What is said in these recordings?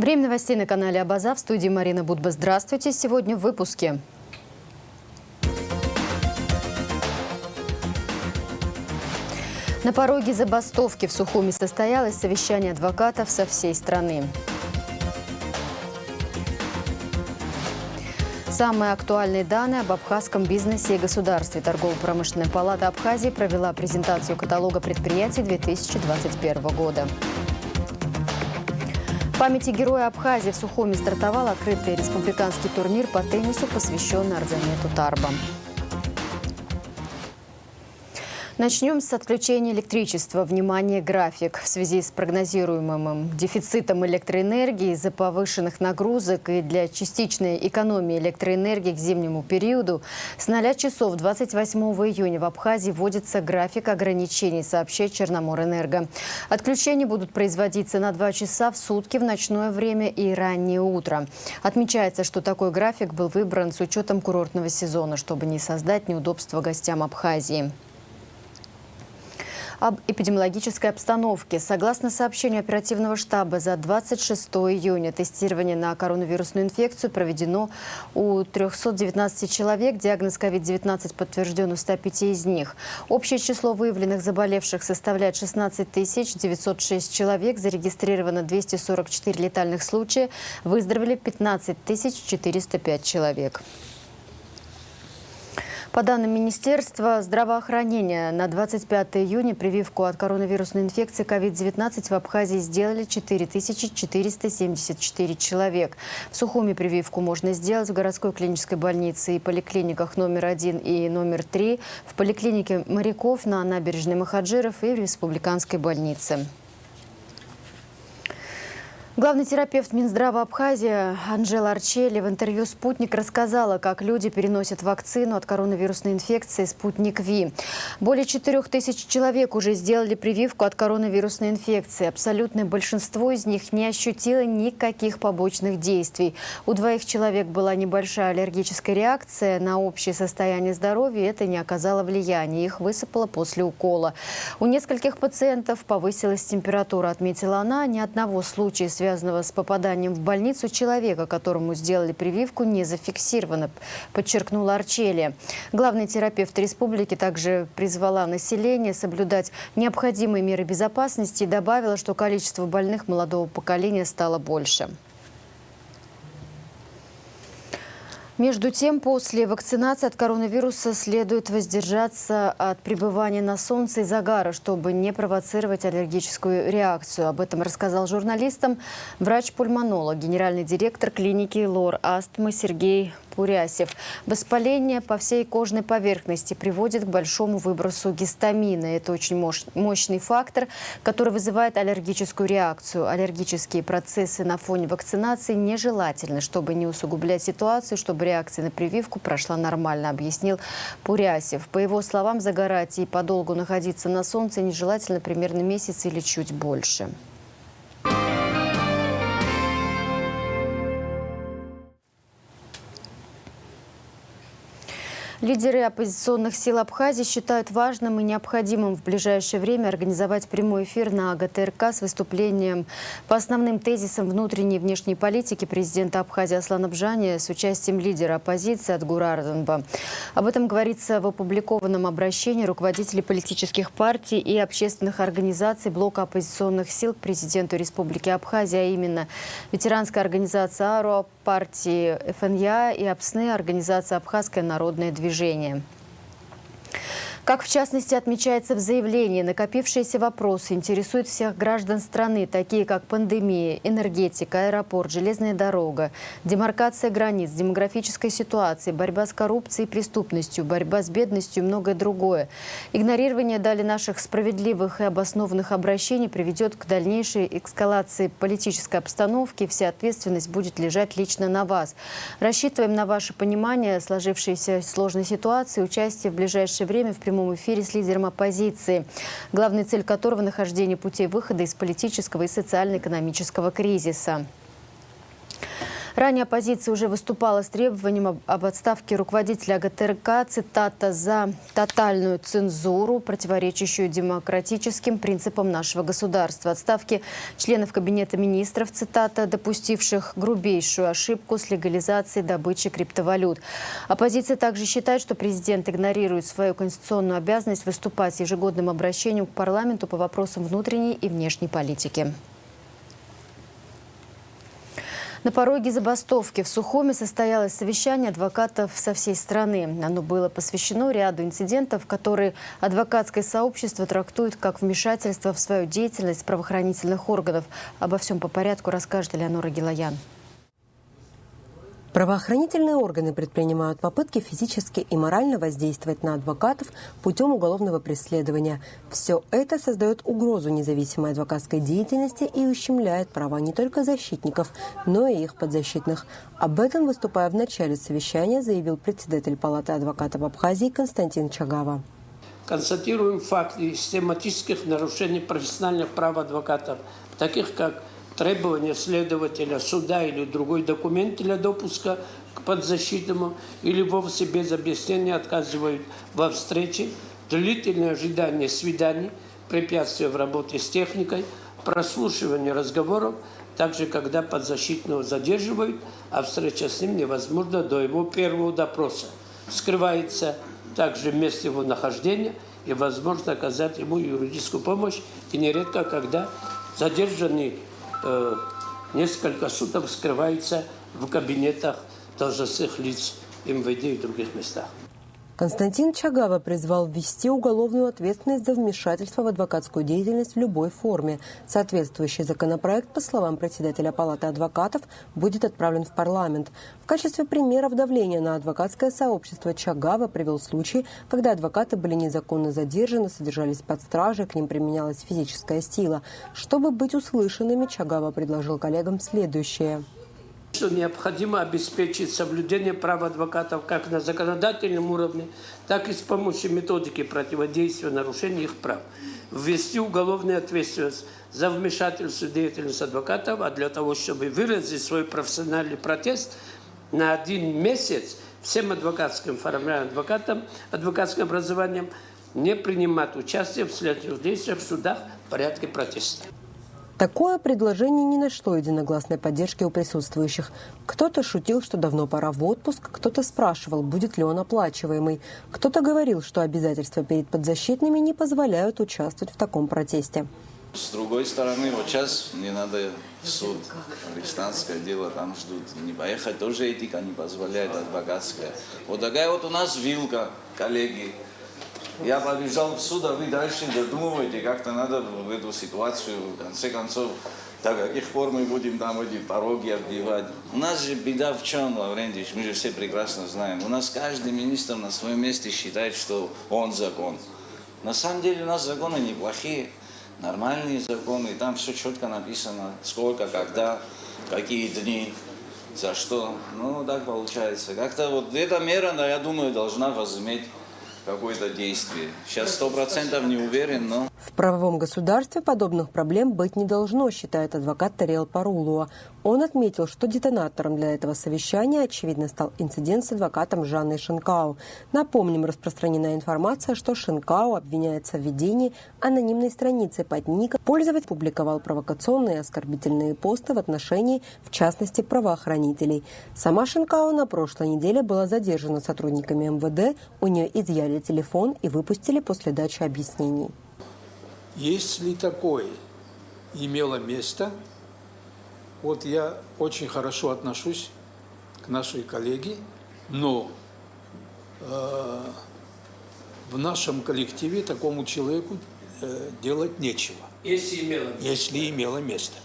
Время новостей на канале Абаза. В студии Марина Будба. Здравствуйте. Сегодня в выпуске. На пороге забастовки в Сухуми состоялось совещание адвокатов со всей страны. Самые актуальные данные об абхазском бизнесе и государстве. Торгово-промышленная палата Абхазии провела презентацию каталога предприятий 2021 года. В памяти героя Абхазии в Сухуми стартовал открытый республиканский турнир по теннису, посвященный Арзамету Тарба. Начнем с отключения электричества. Внимание, график. В связи с прогнозируемым дефицитом электроэнергии из-за повышенных нагрузок и для частичной экономии электроэнергии к зимнему периоду с 0 часов 28 июня в Абхазии вводится график ограничений, сообщает Черноморэнерго. Отключения будут производиться на 2 часа в сутки в ночное время и раннее утро. Отмечается, что такой график был выбран с учетом курортного сезона, чтобы не создать неудобства гостям Абхазии. Об эпидемиологической обстановке. Согласно сообщению оперативного штаба, за 26 июня тестирование на коронавирусную инфекцию проведено у 319 человек. Диагноз COVID-19 подтвержден у 105 из них. Общее число выявленных заболевших составляет 16 906 человек. Зарегистрировано 244 летальных случая. Выздоровели 15 405 человек. По данным Министерства здравоохранения, на 25 июня прививку от коронавирусной инфекции COVID-19 в Абхазии сделали 4474 человек. В Сухуми прививку можно сделать в городской клинической больнице и поликлиниках номер 1 и номер 3, в поликлинике моряков на набережной Махаджиров и в республиканской больнице. Главный терапевт Минздрава Абхазии Анжела Арчели в интервью «Спутник» рассказала, как люди переносят вакцину от коронавирусной инфекции «Спутник Ви». Более 4000 человек уже сделали прививку от коронавирусной инфекции. Абсолютное большинство из них не ощутило никаких побочных действий. У 2 человек была небольшая аллергическая реакция на общее состояние здоровья. Это не оказало влияния. Их высыпало после укола. У нескольких пациентов повысилась температура, отметила она. Ни одного случая, связанного с попаданием в больницу человека, которому сделали прививку, не зафиксировано, подчеркнула Арчели. Главный терапевт республики также призвала население соблюдать необходимые меры безопасности и добавила, что количество больных молодого поколения стало больше. Между тем, после вакцинации от коронавируса следует воздержаться от пребывания на солнце и загара, чтобы не провоцировать аллергическую реакцию. Об этом рассказал журналистам врач-пульмонолог, генеральный директор клиники ЛОР астмы Сергей Пурясев. Воспаление по всей кожной поверхности приводит к большому выбросу гистамина. Это очень мощный фактор, который вызывает аллергическую реакцию. Аллергические процессы на фоне вакцинации нежелательны, чтобы не усугублять ситуацию, чтобы реакция на прививку прошла нормально, объяснил Пурясев. По его словам, загорать и подолгу находиться на солнце нежелательно примерно месяц или чуть больше. Лидеры оппозиционных сил Абхазии считают важным и необходимым в ближайшее время организовать прямой эфир на ГТРК с выступлением по основным тезисам внутренней и внешней политики президента Абхазии Аслана Бжани с участием лидера оппозиции Адгура Арданба. Об этом говорится в опубликованном обращении руководителей политических партий и общественных организаций блока оппозиционных сил к президенту Республики Абхазия, а именно ветеранская организация АРО, партии ФНЯ и АПСНы, организация Абхазское народное движение. Как в частности отмечается в заявлении, накопившиеся вопросы интересуют всех граждан страны, такие как пандемия, энергетика, аэропорт, железная дорога, демаркация границ, демографическая ситуация, борьба с коррупцией и преступностью, борьба с бедностью и многое другое. Игнорирование далее наших справедливых и обоснованных обращений приведет к дальнейшей эскалации политической обстановки, и вся ответственность будет лежать лично на вас. Рассчитываем на ваше понимание сложившейся сложной ситуации, участие в ближайшее время в прямом эфире с лидером оппозиции, главная цель которого – нахождение путей выхода из политического и социально-экономического кризиса. Ранее оппозиция уже выступала с требованием об отставке руководителя ГТРК, цитата, «за тотальную цензуру, противоречащую демократическим принципам нашего государства». Отставки членов Кабинета министров, цитата, «допустивших грубейшую ошибку с легализацией добычи криптовалют». Оппозиция также считает, что президент игнорирует свою конституционную обязанность выступать с ежегодным обращением к парламенту по вопросам внутренней и внешней политики. На пороге забастовки в Сухуми состоялось совещание адвокатов со всей страны. Оно было посвящено ряду инцидентов, которые адвокатское сообщество трактует как вмешательство в свою деятельность правоохранительных органов. Обо всем по порядку расскажет Элеонора Гилаян. Правоохранительные органы предпринимают попытки физически и морально воздействовать на адвокатов путем уголовного преследования. Все это создает угрозу независимой адвокатской деятельности и ущемляет права не только защитников, но и их подзащитных. Об этом, выступая в начале совещания, заявил председатель Палаты адвокатов Абхазии Константин Чагава. Констатируем факты систематических нарушений профессиональных прав адвокатов, таких как требования следователя, суда или другой документ для допуска к подзащитному или вовсе без объяснения отказывают во встрече, длительное ожидание свиданий, препятствия в работе с техникой, прослушивание разговоров, также когда подзащитного задерживают, а встреча с ним невозможна до его первого допроса. Скрывается также место его нахождения и возможно оказать ему юридическую помощь, и нередко, когда задержанный несколько суток скрывается в кабинетах должностных лиц МВД и других местах. Константин Чагава призвал ввести уголовную ответственность за вмешательство в адвокатскую деятельность в любой форме. Соответствующий законопроект, по словам председателя Палаты адвокатов, будет отправлен в парламент. В качестве примеров давления на адвокатское сообщество Чагава привел случай, когда адвокаты были незаконно задержаны, содержались под стражей, к ним применялась физическая сила. Чтобы быть услышанными, Чагава предложил коллегам следующее. Что необходимо обеспечить соблюдение прав адвокатов как на законодательном уровне, так и с помощью методики противодействия нарушению их прав. Ввести уголовную ответственность за вмешательство в деятельность адвокатов, а для того, чтобы выразить свой профессиональный протест, на 1 месяц всем адвокатским формированием адвокатским образованием не принимать участие в следующих действиях в судах в порядке протеста. Такое предложение не нашло единогласной поддержки у присутствующих. Кто-то шутил, что давно пора в отпуск, кто-то спрашивал, будет ли он оплачиваемый. Кто-то говорил, что обязательства перед подзащитными не позволяют участвовать в таком протесте. С другой стороны, вот сейчас мне надо в суд, арестантское дело там ждут. Не поехать тоже этика не позволяет, адвокатская. Вот такая вот у нас вилка, коллеги. Я побежал в суд, а вы дальше додумываете, как-то надо в эту ситуацию, в конце концов, так каких пор мы будем там эти пороги оббивать. У нас же беда в чем, Лаврентьевич, мы же все прекрасно знаем. У нас каждый министр на своем месте считает, что он закон. На самом деле у нас законы неплохие, нормальные законы, и там все четко написано, сколько, когда, какие дни, за что. Ну, так получается. Как-то вот эта мера, я думаю, должна возыметь какое-то действие. Сейчас 100% не уверен, но... В правовом государстве подобных проблем быть не должно, считает адвокат Тариэл Парулуа. Он отметил, что детонатором для этого совещания, очевидно, стал инцидент с адвокатом Жанной Шенкау. Напомним, распространена информация, что Шенкау обвиняется в ведении анонимной страницы под ником. Пользователь публиковал провокационные и оскорбительные посты в отношении, в частности, правоохранителей. Сама Шенкау на прошлой неделе была задержана сотрудниками МВД, у нее изъяли телефон и выпустили после дачи объяснений. Если такое имело место, вот я очень хорошо отношусь к нашей коллеге, но в нашем коллективе такому человеку делать нечего. Если имело место.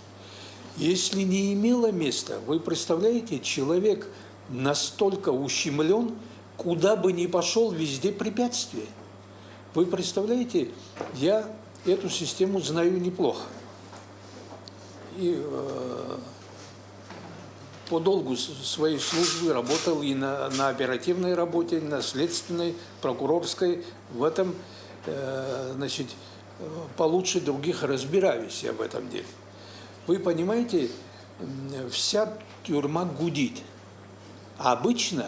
Если не имело места, вы представляете, человек настолько ущемлен, куда бы ни пошел, везде препятствия. Вы представляете, я эту систему знаю неплохо. И по долгу своей службы работал и на оперативной работе, на следственной, прокурорской. В этом, получше других разбираюсь я в этом деле. Вы понимаете, вся тюрьма гудит. А обычно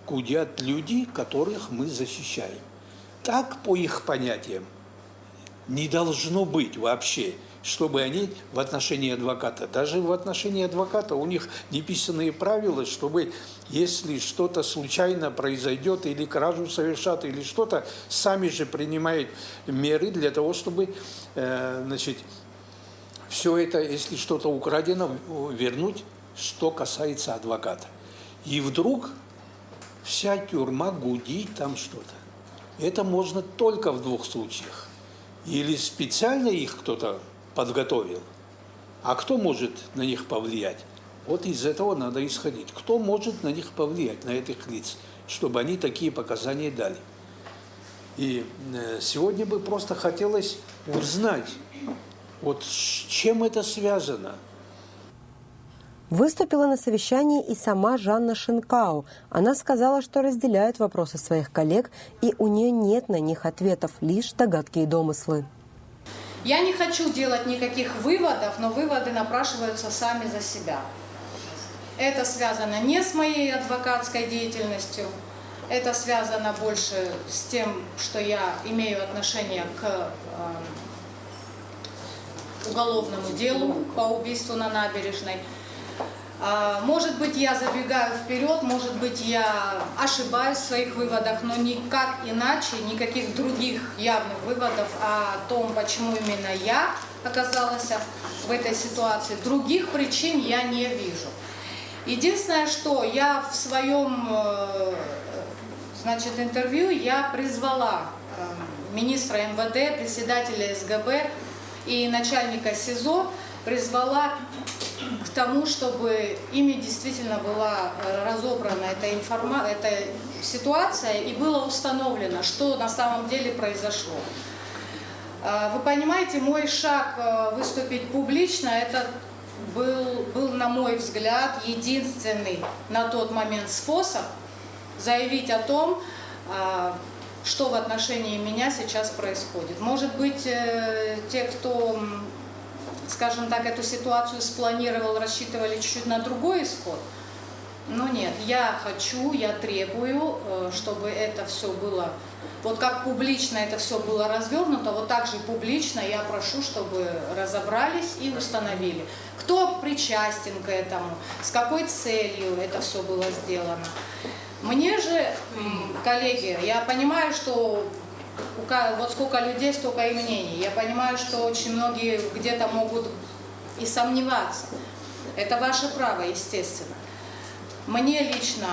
гудят люди, которых мы защищаем. Так, по их понятиям, не должно быть вообще, чтобы они в отношении адвоката, даже в отношении адвоката у них неписанные правила, чтобы если что-то случайно произойдет, или кражу совершат, или что-то, сами же принимают меры для того, чтобы, все это, если что-то украдено, вернуть, что касается адвоката. И вдруг вся тюрьма гудит там что-то. Это можно только в двух случаях. Или специально их кто-то подготовил, а кто может на них повлиять? Вот из этого надо исходить. Кто может на них повлиять, на этих лиц, чтобы они такие показания дали? И сегодня бы просто хотелось узнать, вот с чем это связано. Выступила на совещании и сама Жанна Шинкау. Она сказала, что разделяет вопросы своих коллег, и у нее нет на них ответов, лишь догадки и домыслы. Я не хочу делать никаких выводов, но выводы напрашиваются сами за себя. Это связано не с моей адвокатской деятельностью, это связано больше с тем, что я имею отношение к уголовному делу по убийству на набережной. Может быть, я забегаю вперед, может быть, я ошибаюсь в своих выводах, но никак иначе, никаких других явных выводов о том, почему именно я оказалась в этой ситуации, других причин я не вижу. Единственное, что я в своем интервью я призвала министра МВД, председателя СГБ и начальника СИЗО, призвала к тому, чтобы ими действительно была разобрана эта ситуация и было установлено, что на самом деле произошло. Вы понимаете, мой шаг выступить публично, это был, на мой взгляд, единственный на тот момент способ заявить о том, что в отношении меня сейчас происходит. Может быть, те, кто, скажем так, эту ситуацию спланировал, рассчитывали чуть-чуть на другой исход. Но нет, я хочу, я требую, чтобы это все было, вот как публично это все было развернуто, вот так же публично я прошу, чтобы разобрались и установили, кто причастен к этому, с какой целью это все было сделано. Мне же, коллеги, я понимаю, что вот сколько людей, столько и мнений. Я понимаю, что очень многие где-то могут и сомневаться. Это ваше право, естественно. Мне лично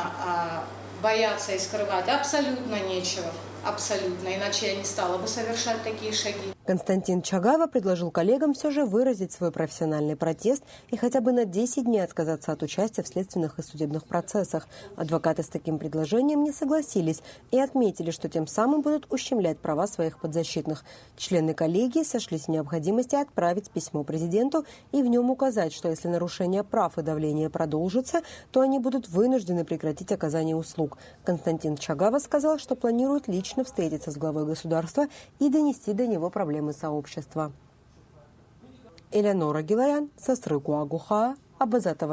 бояться и скрывать абсолютно нечего. Абсолютно. Иначе я не стала бы совершать такие шаги. Константин Чагава предложил коллегам все же выразить свой профессиональный протест и хотя бы на 10 дней отказаться от участия в следственных и судебных процессах. Адвокаты с таким предложением не согласились и отметили, что тем самым будут ущемлять права своих подзащитных. Члены коллегии сошлись в необходимости отправить письмо президенту и в нем указать, что если нарушение прав и давление продолжится, то они будут вынуждены прекратить оказание услуг. Константин Чагава сказал, что планирует лично встретиться с главой государства и донести до него проблемы сообщества. Элеонора Гилаян, Састрыку Агуха, АБЗ ТВ.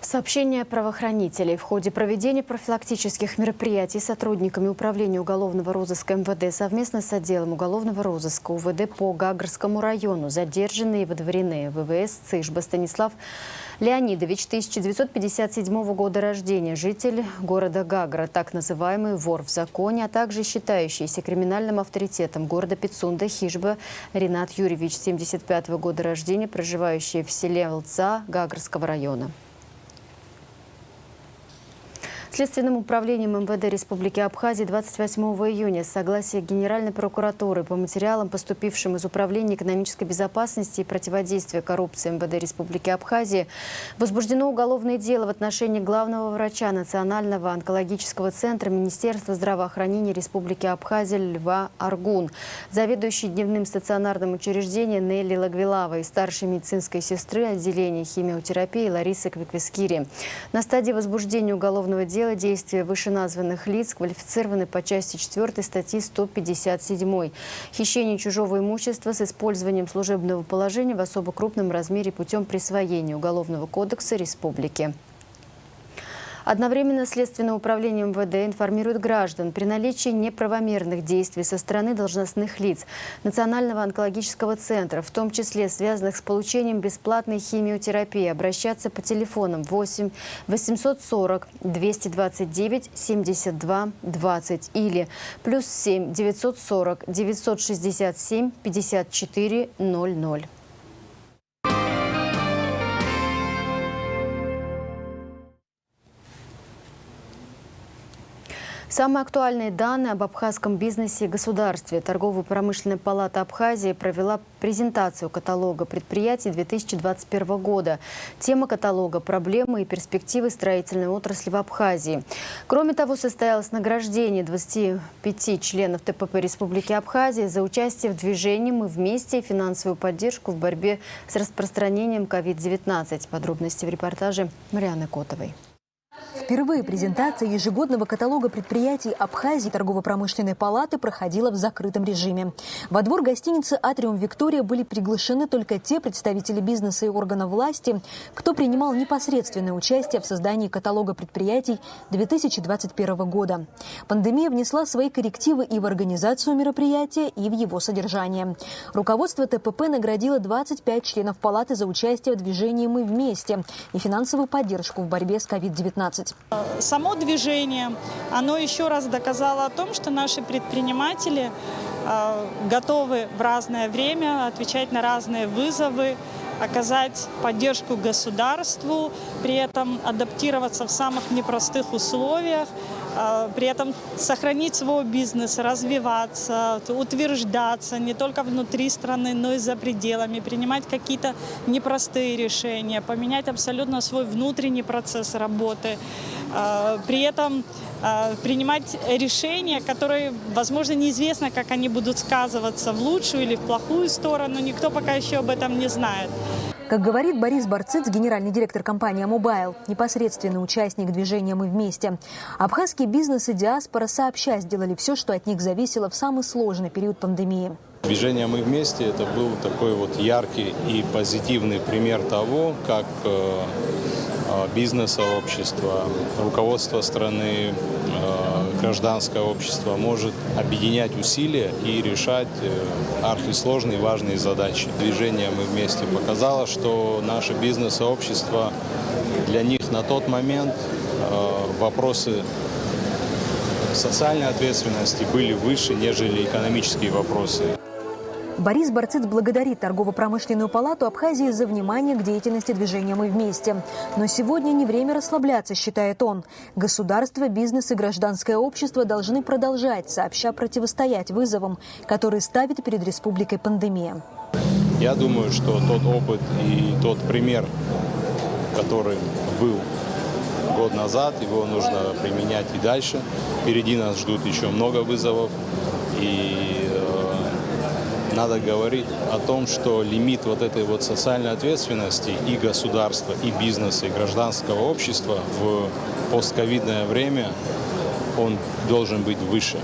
Сообщение правоохранителей. В ходе проведения профилактических мероприятий сотрудниками Управления уголовного розыска МВД совместно с отделом уголовного розыска УВД по Гагрскому району задержанные и выдворены ВВС Цыжба Станислав Леонидович, 1957 года рождения, житель города Гагра, так называемый вор в законе, а также считающийся криминальным авторитетом города Пицунда Хижба Ринат Юрьевич, 1975 года рождения, проживающий в селе Лца Гагрского района. Следственным управлением МВД Республики Абхазия 28 июня с согласия Генеральной прокуратуры по материалам, поступившим из Управления экономической безопасности и противодействия коррупции МВД Республики Абхазия, возбуждено уголовное дело в отношении главного врача Национального онкологического центра Министерства здравоохранения Республики Абхазия Льва Аргун, заведующей дневным стационарным учреждением Нелли Лагвилавой и старшей медицинской сестры отделения химиотерапии Ларисы Квиквискири. На стадии возбуждения уголовного дела дела действия вышеназванных лиц квалифицированы по части 4 статьи 157. Хищение чужого имущества с использованием служебного положения в особо крупном размере путем присвоения Уголовного кодекса Республики. Одновременно Следственное управление МВД информирует граждан при наличии неправомерных действий со стороны должностных лиц Национального онкологического центра, в том числе связанных с получением бесплатной химиотерапии, обращаться по телефонам 8 840 229 72 20 или +7 940 967 54 00. Самые актуальные данные об абхазском бизнесе и государстве. Торгово-промышленная палата Абхазии провела презентацию каталога предприятий 2021 года. Тема каталога – проблемы и перспективы строительной отрасли в Абхазии. Кроме того, состоялось награждение 25 членов ТПП Республики Абхазия за участие в движении «Мы вместе» и финансовую поддержку в борьбе с распространением COVID-19. Подробности в репортаже Марианы Котовой. Впервые презентация ежегодного каталога предприятий Абхазии торгово-промышленной палаты проходила в закрытом режиме. Во двор гостиницы «Атриум Виктория» были приглашены только те представители бизнеса и органов власти, кто принимал непосредственное участие в создании каталога предприятий 2021 года. Пандемия внесла свои коррективы и в организацию мероприятия, и в его содержание. Руководство ТПП наградило 25 членов палаты за участие в движении «Мы вместе» и финансовую поддержку в борьбе с COVID-19. Само движение, оно еще раз доказало о том, что наши предприниматели готовы в разное время отвечать на разные вызовы, оказать поддержку государству, при этом адаптироваться в самых непростых условиях, при этом сохранить свой бизнес, развиваться, утверждаться не только внутри страны, но и за пределами, принимать какие-то непростые решения, поменять абсолютно свой внутренний процесс работы, при этом принимать решения, которые, возможно, неизвестно, как они будут сказываться в лучшую или в плохую сторону, никто пока еще об этом не знает. Как говорит Борис Барциц, генеральный директор компании «Мобайл», непосредственный участник движения «Мы вместе», абхазский бизнес и диаспора сообща сделали все, что от них зависело в самый сложный период пандемии. Движение «Мы вместе» – это был такой вот яркий и позитивный пример того, как бизнес-сообщество, руководство страны, гражданское общество может объединять усилия и решать архисложные важные задачи. Движение «Мы вместе» показало, что наше бизнес-сообщество, для них на тот момент вопросы социальной ответственности были выше, нежели экономические вопросы. Борис Барциц благодарит торгово-промышленную палату Абхазии за внимание к деятельности движения «Мы вместе». Но сегодня не время расслабляться, считает он. Государство, бизнес и гражданское общество должны продолжать сообща противостоять вызовам, которые ставит перед республикой пандемия. Я думаю, что тот опыт и тот пример, который был год назад, его нужно применять и дальше. Впереди нас ждут еще много вызовов. И надо говорить о том, что лимит вот этой вот социальной ответственности и государства, и бизнеса, и гражданского общества в постковидное время, он должен быть выше.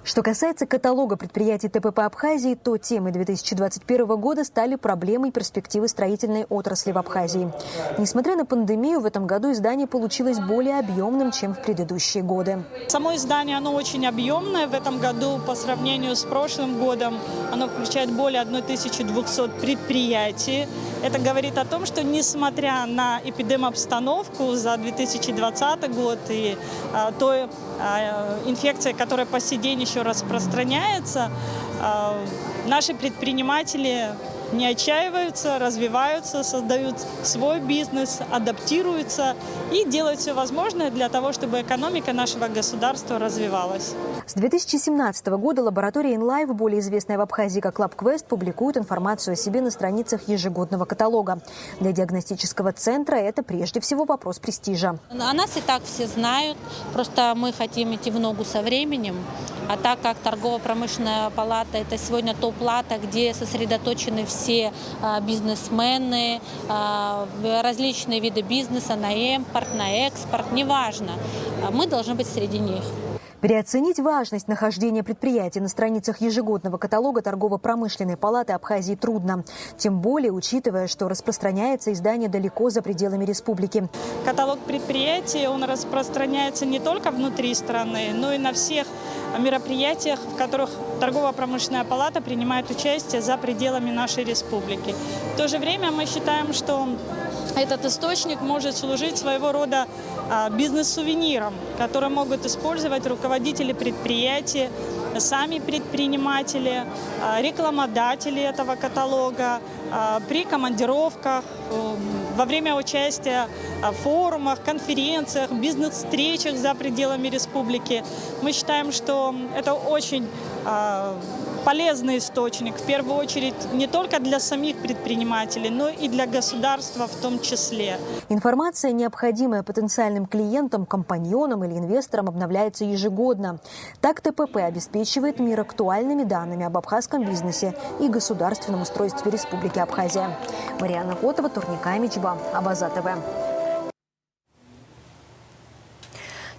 Что касается каталога предприятий ТПП Абхазии, то темой 2021 года стали проблемы и перспективы строительной отрасли в Абхазии. Несмотря на пандемию, в этом году издание получилось более объемным, чем в предыдущие годы. Само издание, оно очень объемное в этом году по сравнению с прошлым годом. Оно включает более 1200 предприятий. Это говорит о том, что несмотря на эпидемобстановку за 2020 год и той инфекции, которая по сей день еще распространяется, наши предприниматели не отчаиваются, развиваются, создают свой бизнес, адаптируются и делают все возможное для того, чтобы экономика нашего государства развивалась. С 2017 года лаборатория InLife, более известная в Абхазии как LabQuest, публикует информацию о себе на страницах ежегодного каталога. Для диагностического центра это прежде всего вопрос престижа. О нас и так все знают, просто мы хотим идти в ногу со временем А так как торгово-промышленная палата – это сегодня топ-плата, где сосредоточены все бизнесмены, различные виды бизнеса, на импорт, на экспорт, неважно, мы должны быть среди них. Переоценить важность нахождения предприятий на страницах ежегодного каталога торгово-промышленной палаты Абхазии трудно. Тем более, учитывая, что распространяется издание далеко за пределами республики. Каталог предприятий, он распространяется не только внутри страны, но и на всех мероприятиях, в которых торгово-промышленная палата принимает участие за пределами нашей республики. В то же время мы считаем, что этот источник может служить своего рода бизнес-сувениром, который могут использовать руководители предприятий, сами предприниматели, рекламодатели этого каталога при командировках, во время участия в форумах, конференциях, бизнес-встречах за пределами республики. Мы считаем, что это очень полезный источник, в первую очередь, не только для самих предпринимателей, но и для государства в том числе. Информация, необходимая потенциальным клиентам, компаньонам или инвесторам, обновляется ежегодно. Так ТПП обеспечивает мир актуальными данными об абхазском бизнесе и государственном устройстве Республики Абхазия. Марьяна Котова, Турника Мичба, Абаза ТВ.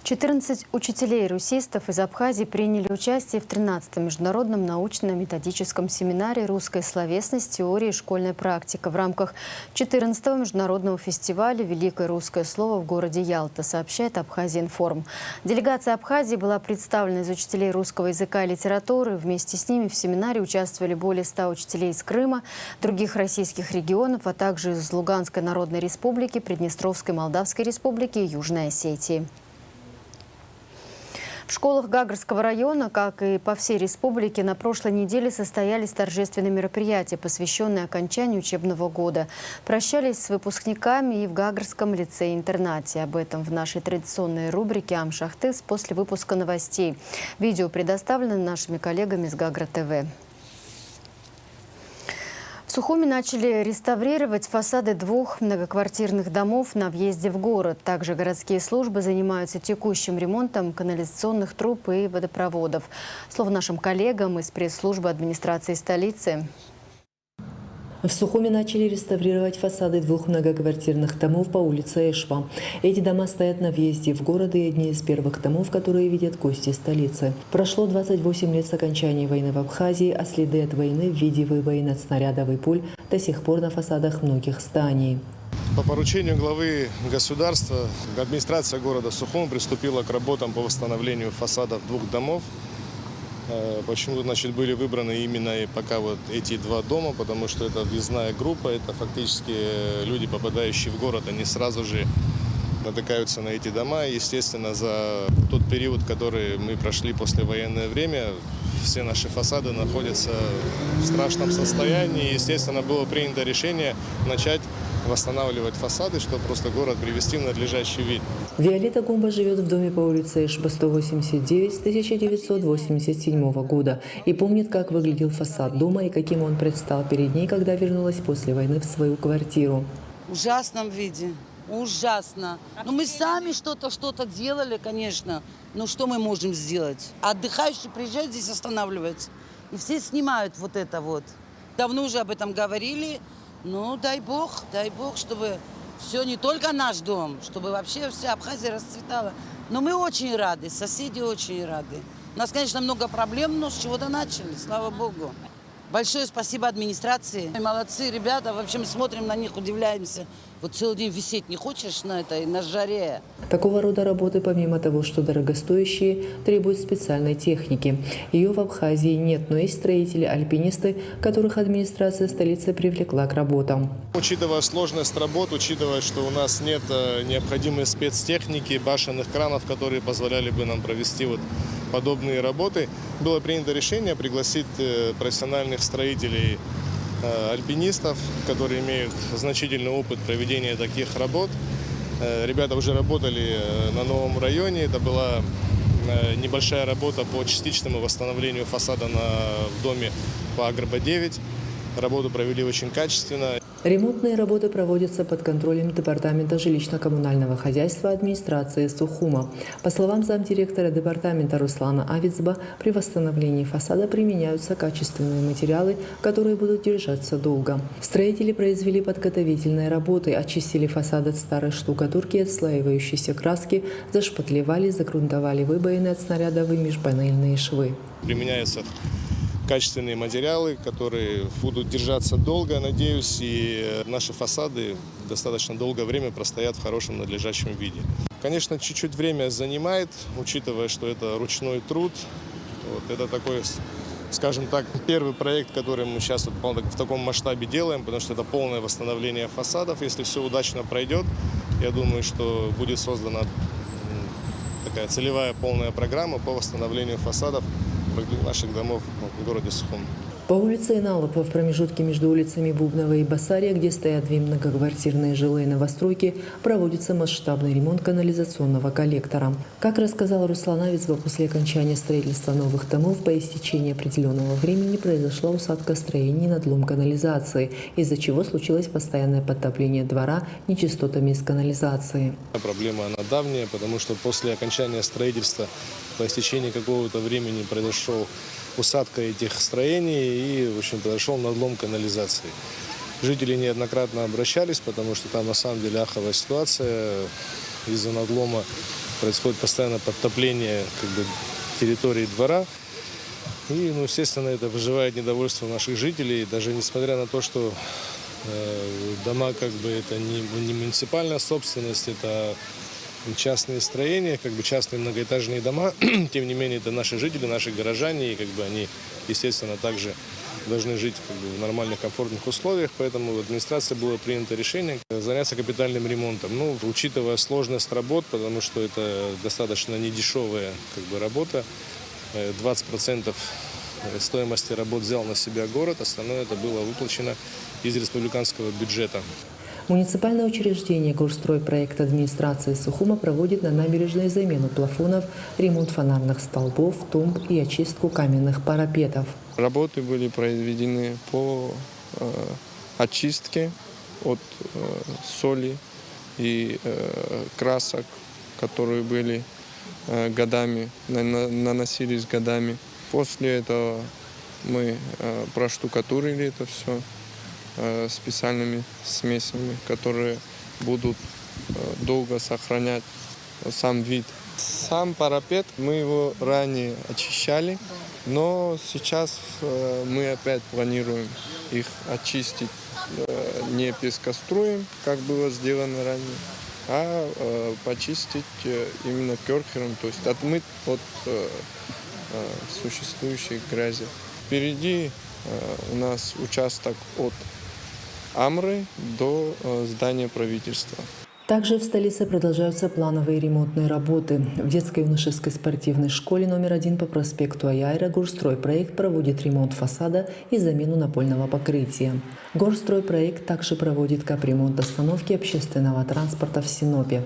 14 учителей-русистов из Абхазии приняли участие в 13-м международном научно-методическом семинаре «Русская словесность, теория и школьная практика» в рамках 14-го международного фестиваля «Великое русское слово» в городе Ялта, сообщает Абхазия-Информ. Делегация Абхазии была представлена из учителей русского языка и литературы. Вместе с ними в семинаре участвовали более 100 учителей из Крыма, других российских регионов, а также из Луганской Народной Республики, Приднестровской Молдавской Республики и Южной Осетии. В школах Гагарского района, как и по всей республике, на прошлой неделе состоялись торжественные мероприятия, посвященные окончанию учебного года. Прощались с выпускниками и в Гагарском лицее-интернате. Об этом в нашей традиционной рубрике «Ам-Шахтыс» после выпуска новостей. Видео предоставлено нашими коллегами с Гагра ТВ. В Сухуми начали реставрировать фасады 2 многоквартирных домов на въезде в город. Также городские службы занимаются текущим ремонтом канализационных труб и водопроводов. Слово нашим коллегам из пресс-службы администрации столицы. В Сухуми начали реставрировать фасады 2 многоквартирных домов по улице Эшва. Эти дома стоят на въезде в город и одни из первых домов, которые видят гости столицы. Прошло 28 лет с окончания войны в Абхазии, а следы от войны в виде выбоин от снарядов и пуль до сих пор на фасадах многих зданий. По поручению главы государства администрация города Сухуми приступила к работам по восстановлению фасадов 2 домов. Почему, были выбраны именно пока эти 2 дома, потому что это въездная группа, это фактически люди, попадающие в город, они сразу же натыкаются на эти дома. Естественно, за тот период, который мы прошли послевоенное время, все наши фасады находятся в страшном состоянии. Естественно, было принято решение начать восстанавливать фасады, чтобы просто город привести в надлежащий вид. Виолетта Гумба живет в доме по улице Эшба 189 с 1987 года и помнит, как выглядел фасад дома и каким он предстал перед ней, когда вернулась после войны в свою квартиру. В ужасном виде. Ужасно. Но мы сами что-то делали, конечно. Но что мы можем сделать? Отдыхающие приезжают здесь, останавливаются. И все снимают это. Давно уже об этом говорили. Ну, дай бог, чтобы все, не только наш дом, чтобы вообще вся Абхазия расцветала. Но мы очень рады, соседи очень рады. У нас, конечно, много проблем, но с чего-то начали, слава богу. Большое спасибо администрации. Молодцы ребята, вообще мы смотрим на них, удивляемся. Целый день висеть не хочешь на жаре. Такого рода работы, помимо того, что дорогостоящие, требуют специальной техники. Ее в Абхазии нет, но есть строители, альпинисты, которых администрация столицы привлекла к работам. Учитывая сложность работ, учитывая, что у нас нет необходимой спецтехники, башенных кранов, которые позволяли бы нам провести подобные работы, было принято решение пригласить профессиональных строителей, альпинистов, которые имеют значительный опыт проведения таких работ. Ребята уже работали на новом районе. Это была небольшая работа по частичному восстановлению фасада в доме по Агрба 9. Работу провели очень качественно. Ремонтные работы проводятся под контролем Департамента жилищно-коммунального хозяйства администрации Сухума. По словам замдиректора департамента Руслана Авицба, при восстановлении фасада применяются качественные материалы, которые будут держаться долго. Строители произвели подготовительные работы, очистили фасад от старой штукатурки, отслаивающейся краски, зашпатлевали, загрунтовали выбоины от снарядов и межпанельные швы. Применяются качественные материалы, которые будут держаться долго, надеюсь, и наши фасады достаточно долгое время простоят в хорошем надлежащем виде. Конечно, чуть-чуть время занимает, учитывая, что это ручной труд. Это такой, скажем так, первый проект, который мы сейчас в таком масштабе делаем, потому что это полное восстановление фасадов. Если все удачно пройдет, я думаю, что будет создана такая целевая полная программа по восстановлению фасадов наших домов в городе Сухум. По улице Иналопа в промежутке между улицами Бубнова и Басария, где стоят две многоквартирные жилые новостройки, проводится масштабный ремонт канализационного коллектора. Как рассказал Руслан Авицба, после окончания строительства новых домов по истечении определенного времени произошла усадка строений и надлом канализации, из-за чего случилось постоянное подтопление двора нечистотами из канализации. Проблема она давняя, потому что после окончания строительства по истечении какого-то времени произошел усадка этих строений и, в общем, произошел надлом канализации. Жители неоднократно обращались, потому что там на самом деле аховая ситуация. Из-за надлома происходит постоянное подтопление территории двора. И, естественно, это вызывает недовольство наших жителей, даже несмотря на то, что дома это не муниципальная собственность, это частные строения, частные многоэтажные дома. Тем не менее, это наши жители, наши горожане, и они, естественно, также должны жить в нормальных, комфортных условиях. Поэтому в администрации было принято решение заняться капитальным ремонтом. Учитывая сложность работ, потому что это достаточно недешевая работа, 20% стоимости работ взял на себя город, остальное это было выплачено из республиканского бюджета. Муниципальное учреждение «Горстройпроект» администрации Сухума проводит на набережной замену плафонов, ремонт фонарных столбов, тумб и очистку каменных парапетов. Работы были произведены по очистке от соли и красок, которые были годами, наносились годами. После этого мы проштукатурили это все специальными смесями, которые будут долго сохранять сам вид. Сам парапет, мы его ранее очищали, но сейчас мы опять планируем их очистить не пескоструем, как было сделано ранее, а почистить именно керхером, то есть отмыть от существующей грязи. Впереди у нас участок от Амры до здания правительства. Также в столице продолжаются плановые ремонтные работы. В детско-юношеской спортивной школе номер 1 по проспекту Аяйра Горстройпроект проводит ремонт фасада и замену напольного покрытия. Горстройпроект также проводит капремонт остановки общественного транспорта в Синопе.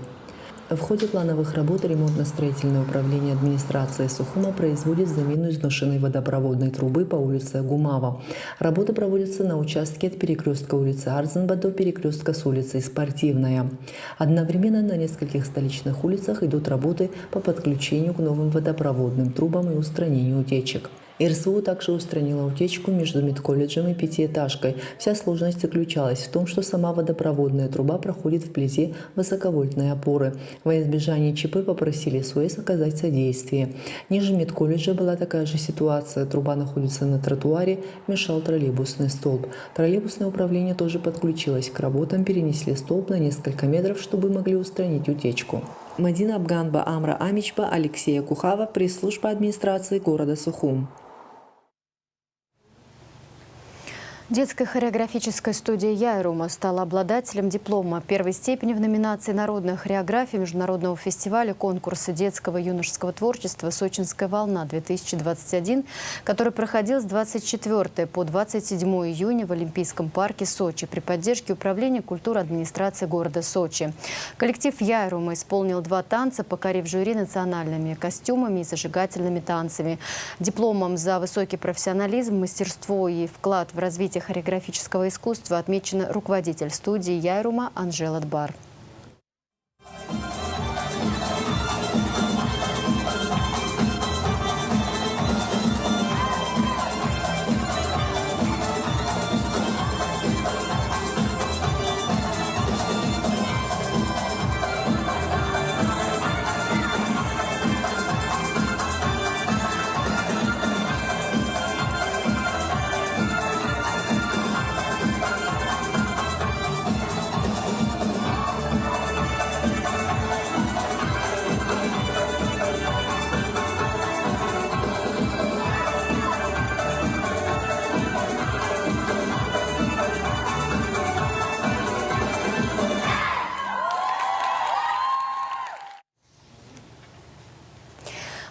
В ходе плановых работ ремонтно-строительное управление администрации Сухума производит замену изношенной водопроводной трубы по улице Гумава. Работы проводятся на участке от перекрестка улицы Арзенба до перекрестка с улицей Спортивная. Одновременно на нескольких столичных улицах идут работы по подключению к новым водопроводным трубам и устранению утечек. РСУ также устранила утечку между медколледжем и пятиэтажкой. Вся сложность заключалась в том, что сама водопроводная труба проходит вблизи высоковольтной опоры. Во избежание ЧП попросили СОС оказать содействие. Ниже медколледжа была такая же ситуация. Труба находится на тротуаре, мешал троллейбусный столб. Троллейбусное управление тоже подключилось к работам, перенесли столб на несколько метров, чтобы могли устранить утечку. Мадина Абганба, Амра Амичба, Алексея Кухава, пресс-служба администрации города Сухум. Детская хореографическая студия «Яйрума» стала обладателем диплома первой степени в номинации «Народная хореография» Международного фестиваля конкурса детского и юношеского творчества «Сочинская волна-2021», который проходил с 24 по 27 июня в Олимпийском парке Сочи при поддержке Управления культуры администрации города Сочи. Коллектив «Яйрума» исполнил 2 танца, покорив жюри национальными костюмами и зажигательными танцами. Дипломом за высокий профессионализм, мастерство и вклад в развитие хореографического искусства отмечен руководитель студии Яйрума Анжела Дбар.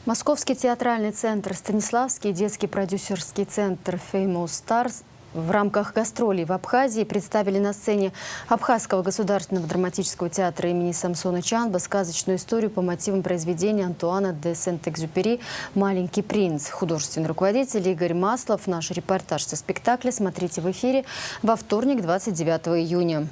Московский театральный центр «Станиславский» и детский продюсерский центр «Famous Stars» в рамках гастролей в Абхазии представили на сцене Абхазского государственного драматического театра имени Самсона Чанба сказочную историю по мотивам произведения Антуана де Сент-Экзюпери «Маленький принц». Художественный руководитель Игорь Маслов. Наш репортаж со спектакля смотрите в эфире во вторник, 29 июня.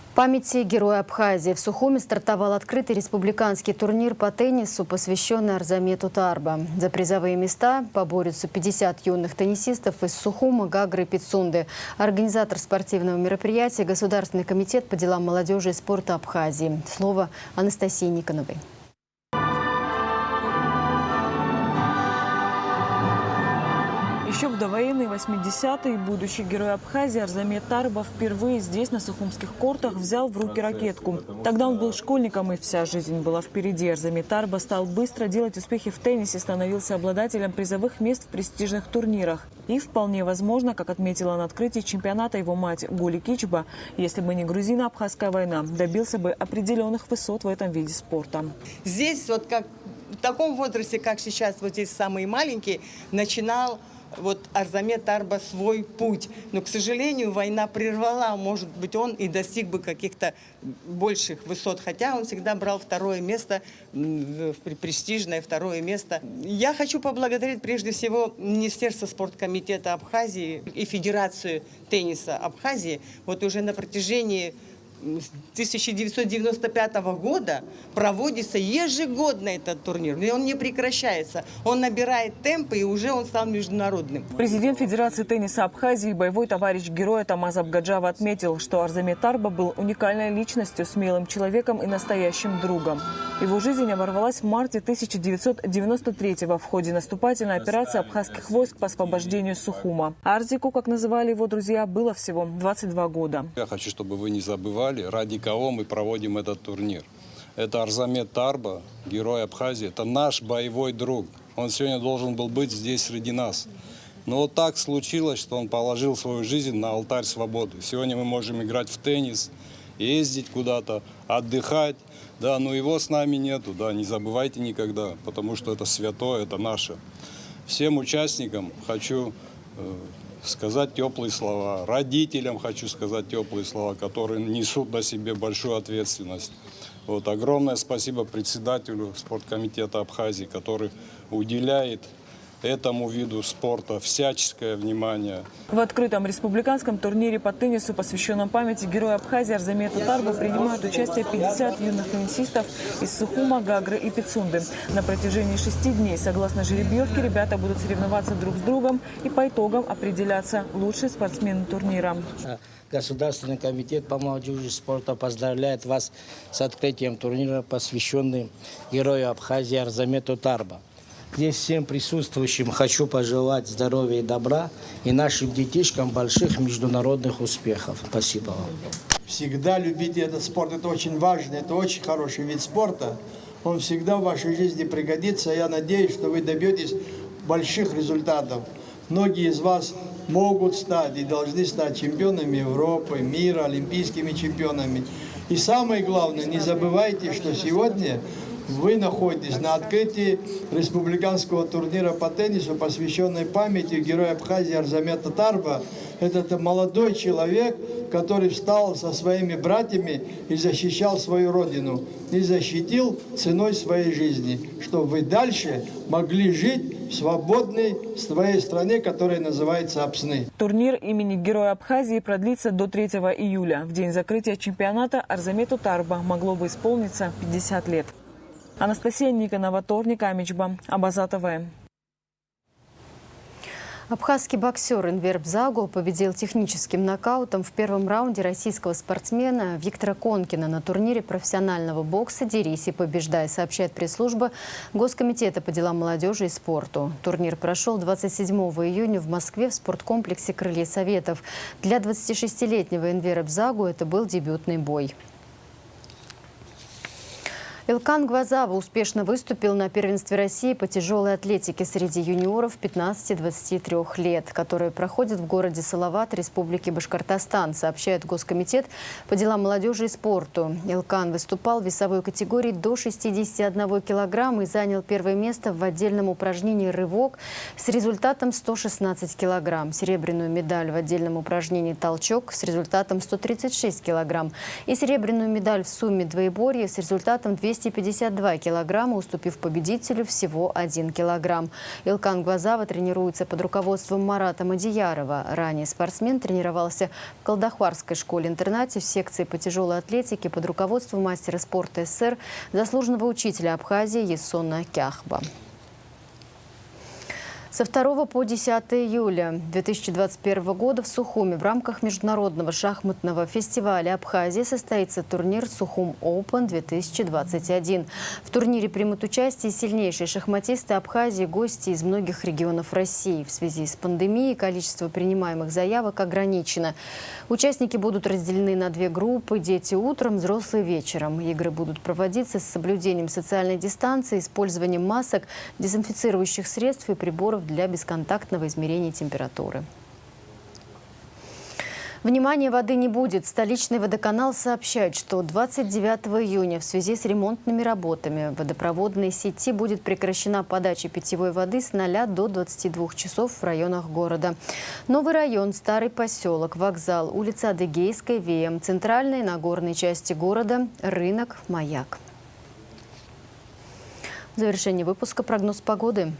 В памяти героя Абхазии в Сухуми стартовал открытый республиканский турнир по теннису, посвященный Арзамету Тарба. За призовые места поборются 50 юных теннисистов из Сухума, Гагры и Пицунды. Организатор спортивного мероприятия – Государственный комитет по делам молодежи и спорта Абхазии. Слово Анастасии Никоновой. Еще в довоенные 80-е будущий герой Абхазии Арзамет Тарба впервые здесь, на сухумских кортах, взял в руки ракетку. Тогда он был школьником, и вся жизнь была впереди. Арзамет Тарба стал быстро делать успехи в теннисе, становился обладателем призовых мест в престижных турнирах. И вполне возможно, как отметила на открытии чемпионата его мать Гули Кичба, если бы не грузино-абхазская война, добился бы определенных высот в этом виде спорта. Здесь вот как в таком возрасте, как сейчас, вот здесь самые маленькие, начинал Арзамет Тарба свой путь. Но, к сожалению, война прервала. Может быть, он и достиг бы каких-то больших высот. Хотя он всегда брал второе место, престижное второе место. Я хочу поблагодарить прежде всего Министерство спорткомитета Абхазии и Федерацию тенниса Абхазии. Вот уже на протяжении 1995 года проводится ежегодно этот турнир. И он не прекращается. Он набирает темпы, и уже он стал международным. Президент Федерации тенниса Абхазии, боевой товарищ героя Тамаз Абгаджава отметил, что Арзамет Тарба был уникальной личностью, смелым человеком и настоящим другом. Его жизнь оборвалась в марте 1993-го в ходе наступательной операции абхазских войск по освобождению Сухума. Арзику, как называли его друзья, было всего 22 года. Я хочу, чтобы вы не забывали, ради кого мы проводим этот турнир. Это Арзамет Тарба, герой Абхазии. Это наш боевой друг. Он сегодня должен был быть здесь среди нас. Но вот так случилось, что он положил свою жизнь на алтарь свободы. Сегодня мы можем играть в теннис, ездить куда-то, отдыхать. Да, но его с нами нету, да, не забывайте никогда, потому что это святое, это наше. Всем участникам хочу сказать теплые слова. Родителям хочу сказать теплые слова, которые несут на себе большую ответственность. Вот, огромное спасибо председателю спорткомитета Абхазии, который уделяет этому виду спорта всяческое внимание. В открытом республиканском турнире по теннису, посвященном памяти героя Абхазии Арзамета Тарба, принимают участие 50 юных теннисистов из Сухума, Гагры и Пицунды. На протяжении 6 дней, согласно жеребьевке, ребята будут соревноваться друг с другом и по итогам определяться лучшие спортсмены турнира. Государственный комитет по молодежи и спорту поздравляет вас с открытием турнира, посвященным герою Абхазии Арзамету Тарба. Здесь всем присутствующим хочу пожелать здоровья и добра и нашим детишкам больших международных успехов. Спасибо вам. Всегда любите этот спорт, это очень важно, это очень хороший вид спорта. Он всегда в вашей жизни пригодится. Я надеюсь, что вы добьетесь больших результатов. Многие из вас могут стать и должны стать чемпионами Европы, мира, олимпийскими чемпионами. И самое главное, не забывайте, что сегодня вы находитесь на открытии республиканского турнира по теннису, посвященной памяти героя Абхазии Арзамета Тарба. Это молодой человек, который встал со своими братьями и защищал свою родину. И защитил ценой своей жизни, чтобы вы дальше могли жить в свободной своей стране, которая называется Апсны. Турнир имени Героя Абхазии продлится до 3 июля. В день закрытия чемпионата Арзамету Тарба могло бы исполниться 50 лет. Анастасия Никонова, Торник Амичба, Абаза ТВ. Абхазский боксер Энвер Бзагул победил техническим нокаутом в первом раунде российского спортсмена Виктора Конкина на турнире профессионального бокса «Дерись и побеждай», сообщает пресс-служба Госкомитета по делам молодежи и спорту. Турнир прошел 27 июня в Москве в спорткомплексе «Крылья Советов». Для 26-летнего Энвера Бзагу это был дебютный бой. Илкан Гвазава успешно выступил на первенстве России по тяжелой атлетике среди юниоров 15-23 лет, которые проходят в городе Салават, Республики Башкортостан, сообщает Госкомитет по делам молодежи и спорту. Илкан выступал в весовой категории до 61 килограмма и занял первое место в отдельном упражнении «Рывок» с результатом 116 килограмм, серебряную медаль в отдельном упражнении «Толчок» с результатом 136 килограмм и серебряную медаль в сумме двоеборья с результатом 252 килограмма, уступив победителю всего 1 килограмм. Илкан Гвазава тренируется под руководством Марата Мадиярова. Ранее спортсмен тренировался в Колдахварской школе-интернате в секции по тяжелой атлетике под руководством мастера спорта СССР, заслуженного учителя Абхазии Ессона Кяхба. Со 2 по 10 июля 2021 года в Сухуми в рамках международного шахматного фестиваля Абхазии состоится турнир «Сухум Open-2021». В турнире примут участие сильнейшие шахматисты Абхазии, гости из многих регионов России. В связи с пандемией количество принимаемых заявок ограничено. Участники будут разделены на 2 группы – дети утром, взрослые вечером. Игры будут проводиться с соблюдением социальной дистанции, использованием масок, дезинфицирующих средств и приборов для бесконтактного измерения температуры. Внимания, воды не будет. Столичный водоканал сообщает, что 29 июня в связи с ремонтными работами в водопроводной сети будет прекращена подача питьевой воды с 0 до 22 часов в районах города. Новый район, Старый поселок, вокзал, улица Адыгейская, ВМ, центральной и Нагорной части города, рынок, Маяк. В завершении выпуска прогноз погоды.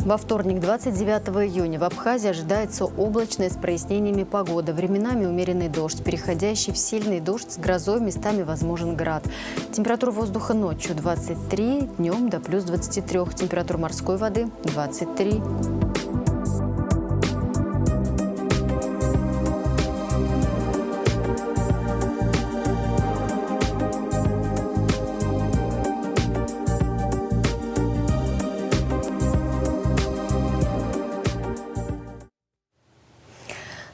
Во вторник, 29 июня, в Абхазии ожидается облачная с прояснениями погода. Временами умеренный дождь, переходящий в сильный дождь с грозой, местами возможен град. Температура воздуха ночью 23, днем до плюс 23. Температура морской воды 23.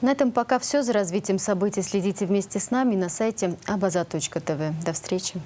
На этом пока все. За развитием событий следите вместе с нами на сайте abaza.tv. До встречи.